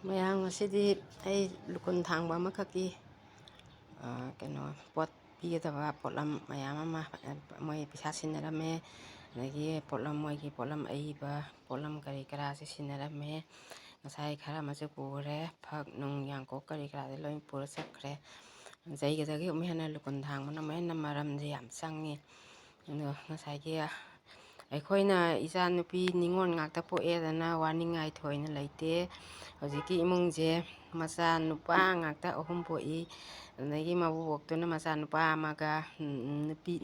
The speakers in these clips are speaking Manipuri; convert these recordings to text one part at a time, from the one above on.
ꯃꯌꯥꯝ ꯉꯁꯤꯗꯤ ꯑꯩ ꯂꯨꯀꯨꯟ ꯊꯥꯡꯕ ꯑꯃꯈꯛꯀꯤ ꯄꯣꯠ ꯄꯤꯒꯗꯕ ꯄꯣꯠꯂꯝ ꯃꯌꯥꯝ ꯑꯃ ꯃꯣꯏ ꯄꯩꯁꯥ ꯁꯤꯟꯅꯔꯝꯃꯦ. ꯑꯗꯒꯤ ꯃꯣꯏꯒꯤ ꯄꯣꯠꯂꯝ ꯑꯏꯕ ꯄꯣꯠꯂꯝ ꯀꯔꯤ ꯀꯔꯥꯁꯦ ꯁꯤꯟꯅꯔꯝꯃꯦ. ꯉꯁꯥꯏ ꯈꯔ ꯑꯃꯁꯨ ꯄꯨꯈ꯭ꯔꯦ. ꯐꯛ ꯅꯨꯡ ꯌꯥꯡꯀꯣꯛ ꯀꯔꯤ ꯀꯔꯥꯗꯤ ꯂꯣꯏ ꯄꯨꯔ ꯆꯠꯈ꯭ꯔꯦ. ꯖꯩꯒꯗꯒꯤ ꯑꯃꯨꯛ ꯍꯦꯟꯅ ꯂꯨꯀꯨꯟ ꯊꯥꯡꯕꯅ ꯑꯃꯨꯛ ꯍꯦꯟꯅ ꯃꯔꯝꯁꯦ ꯌꯥꯝ ꯆꯪꯉꯤ. ꯑꯗꯣ ꯉꯁꯥꯏꯒꯤ ꯑꯩꯈꯣꯏꯅ ꯏꯆꯥ ꯅꯨꯄꯤ ꯅꯤꯉꯣꯜ ꯉꯥꯛꯇ ꯄꯣꯛꯑꯦꯗꯅ ꯋꯥꯅꯤꯡꯉꯥꯏ ꯊꯣꯏꯅ ꯂꯩꯇꯦ. ꯍꯧꯖꯤꯛꯀꯤ ꯏꯃꯨꯡꯁꯦ ꯃꯆꯥ ꯅꯨꯄꯥ ꯉꯥꯛꯇ 3 ꯄꯣꯛꯏ. ꯑꯗꯒꯤ ꯃꯕꯨꯕꯣꯛꯇꯨꯅ ꯃꯆꯥ ꯅꯨꯄꯥ ꯑꯃꯒ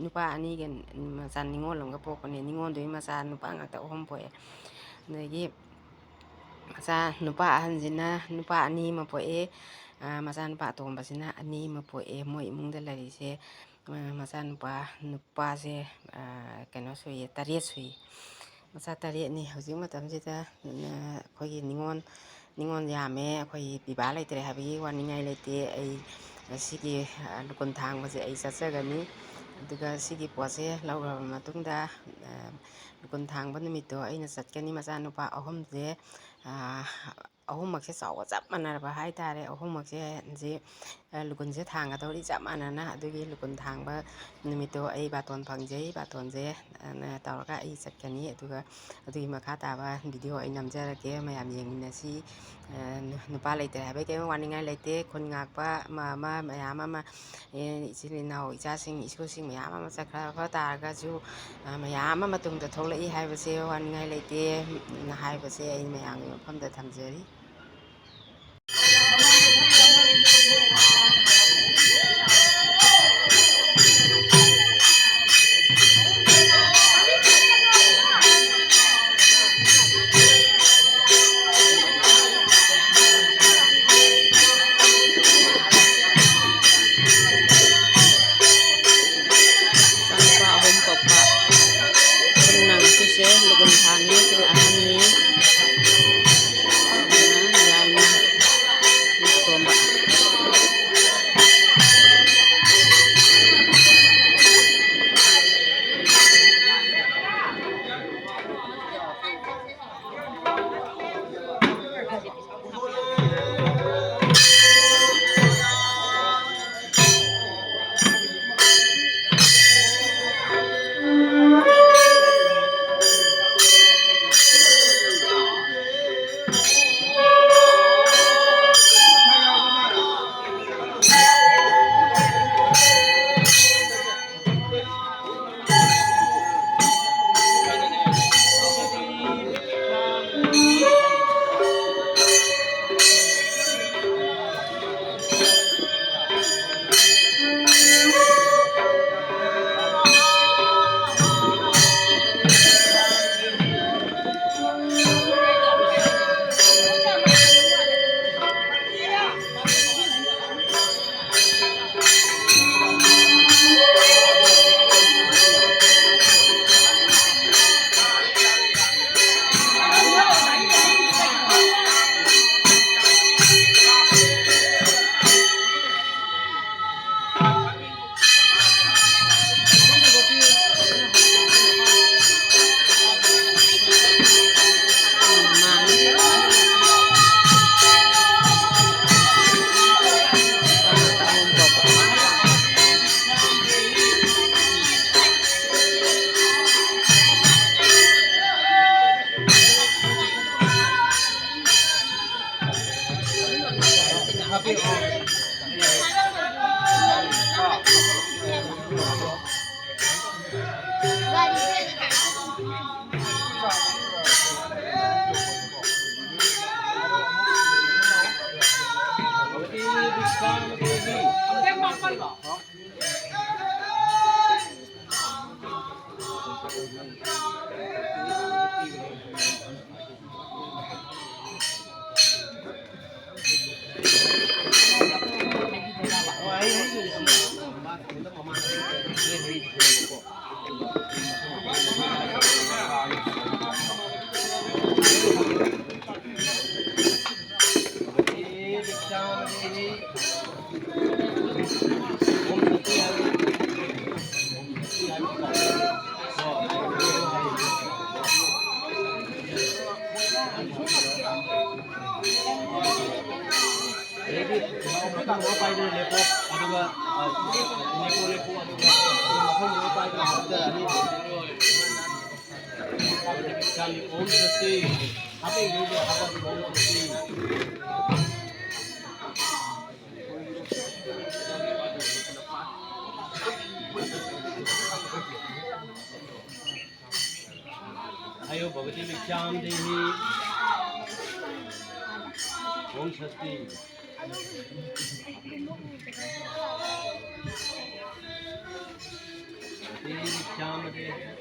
ꯅꯨꯄꯥ 2ꯒ ꯃꯆꯥ ꯅꯤꯉꯣꯜ ꯑꯃꯒ ꯄꯣꯛꯄꯅꯦ. ꯅꯤꯉꯣꯜꯗꯨꯒꯤ ꯃꯆꯥ ꯅꯨꯄꯥ ꯉꯥꯛꯇ 3 ꯄꯣꯛꯑꯦ. ꯑꯗꯒꯤ ꯃꯆꯥ ꯅꯨꯄꯥ ꯑꯍꯟꯁꯤꯅ ꯅꯨꯄꯥ 2 ꯑꯃ ꯄꯣꯛꯑꯦ. ꯃꯆꯥ ꯅꯨꯄꯥ ꯑꯇꯣꯝꯕꯁꯤꯅ 2 ꯑꯃ ꯄꯣꯛꯑꯦ. ꯃꯣꯏ ꯏꯃꯨꯡꯗ ꯂꯩꯔꯤꯁꯦ ꯃꯆꯥ ꯅꯨꯄꯥꯁꯦ 9 ꯁꯨꯏ. ꯃꯆꯥ 9ꯅꯤ. ꯍꯧꯖꯤꯛ ꯃꯇꯝꯁꯤꯗ ꯑꯩꯈꯣꯏꯒꯤ ꯅꯤꯉꯣꯜ ꯌꯥꯝꯃꯦ. ꯑꯩꯈꯣꯏ ꯄꯤꯕꯥ ꯂꯩꯇ꯭ꯔꯦ ꯍꯥꯏꯕꯒꯤ ꯋꯥꯅꯤꯡꯉꯥꯏ ꯂꯩꯇꯦ. ꯑꯩ ꯁꯤꯒꯤ ꯂꯨꯀꯨꯟ ꯊꯥꯡꯕꯁꯦ ꯑꯩ ꯆꯠꯆꯒꯅꯤ. ꯑꯗꯨꯒ ꯁꯤꯒꯤ ꯄꯣꯠꯁꯦ ꯂꯧꯔꯕ ꯃꯇꯨꯡꯗ ꯂꯨꯀꯨꯟ ꯊꯥꯡꯕ ꯅꯨꯃꯤꯠꯇꯣ ꯑꯩꯅ ꯆꯠꯀꯅꯤ. ꯃꯆꯥꯅꯨꯄꯥ 3ꯁꯦ 3ꯃꯛꯁꯦ ꯆꯥꯎꯕ ꯆꯞ ꯃꯥꯟꯅꯔꯕ ꯍꯥꯏꯇꯥꯔꯦ. 3ꯃꯛꯁꯦ ꯂꯨꯀꯨꯟꯁꯦ ꯊꯥꯡꯒꯗꯧꯔꯤ ꯆꯞ ꯃꯥꯟꯅꯅ. ꯑꯗꯨꯒꯤ ꯂꯨꯀꯨꯟ ꯊꯥꯡꯕ ꯅꯨꯃꯤꯠꯇꯣ ꯑꯩ ꯕꯥꯇꯣꯟ ꯐꯪꯖꯩ. ꯕꯥꯇꯣꯟꯁꯦ ꯇꯧꯔꯒ ꯑꯩ ꯆꯠꯀꯅꯤ. ꯑꯗꯨꯒ ꯑꯗꯨꯒꯤ ꯃꯈꯥ ꯇꯥꯕ ꯚꯤꯗꯤꯑꯣ ꯑꯩ ꯅꯝꯖꯔꯛꯀꯦ. ꯃꯌꯥꯝ ꯌꯦꯡꯃꯤꯟꯅꯁꯤ. ꯅꯨꯄꯥ ꯂꯩꯇ꯭ꯔꯦ ꯍꯥꯏꯕꯒꯤ ꯀꯔꯤꯝ ꯋꯥꯅꯤꯡꯉꯥꯏ ꯂꯩꯇꯦ. ꯈꯨꯟ ꯉꯥꯛꯄ ꯃꯌꯥꯝ ꯑꯃ ꯏꯆꯤꯜ ꯏꯅꯥꯎ ꯏꯆꯥꯁꯤꯡ ꯏꯁꯨꯁꯤꯡ ꯃꯌꯥꯝ ꯑꯃ ꯆꯠꯈ꯭ꯔꯕ ꯇꯥꯔꯒꯁꯨ ꯃꯌꯥꯝ ꯑꯃ ꯇꯨꯡꯗ ꯊꯣꯛꯂꯛꯏ ꯍꯥꯏꯕꯁꯦ ꯋꯥꯅꯤꯡꯉꯥꯏ ꯂꯩꯇꯦ ꯍꯥꯏꯕꯁꯦ ꯑꯩ ꯃꯌꯥꯝꯒꯤ ꯃꯐꯝꯗ ꯊꯝꯖꯔꯤ. ꯃꯆꯥꯅꯨꯄꯥ 3 ꯄꯣꯛꯄ ꯁꯤꯅ ꯉꯁꯤꯁꯦ ꯂꯨꯀꯨꯟ ꯊꯥꯡꯉꯤ. ꯁꯤꯅ ꯑꯍꯟꯅꯤ. ꯁꯤꯅ ꯌꯥꯏꯃ ꯑꯇꯣꯝꯕ. ꯃꯊꯪ ꯄꯥꯏꯗꯨꯅ ꯂꯦꯞꯄꯣ ꯑꯗꯨꯒ ꯂꯦꯞꯄꯣ ꯑꯗꯨꯒ ꯃꯊꯪ ꯄꯥꯏꯗꯨꯅ ꯍꯥꯞꯆꯔꯅꯤ ओम स्वस्ति आप एक वीडियो आप ओम स्वस्ति आयो भगवती भिक्षाम देहि ओम स्वस्ति भगवती भिक्षाम देहि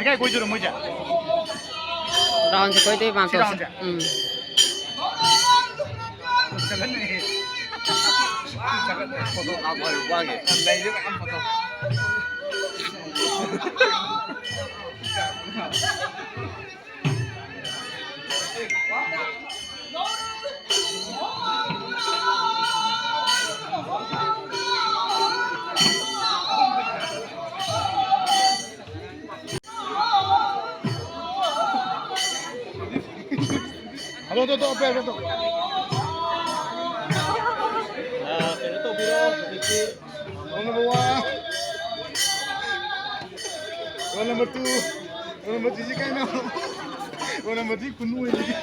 Nãy quay chưa được mới chả? Round thì quay tới vào round chả? Chắc chắn này. Chắc chắn này. Photo áo quần qua kìa. Làm đây nước ăn photo. Ito, pero. pero to biro Roll number 1. Roll number 2. Roll number 3 kayo na. Roll number 3 kuno ini.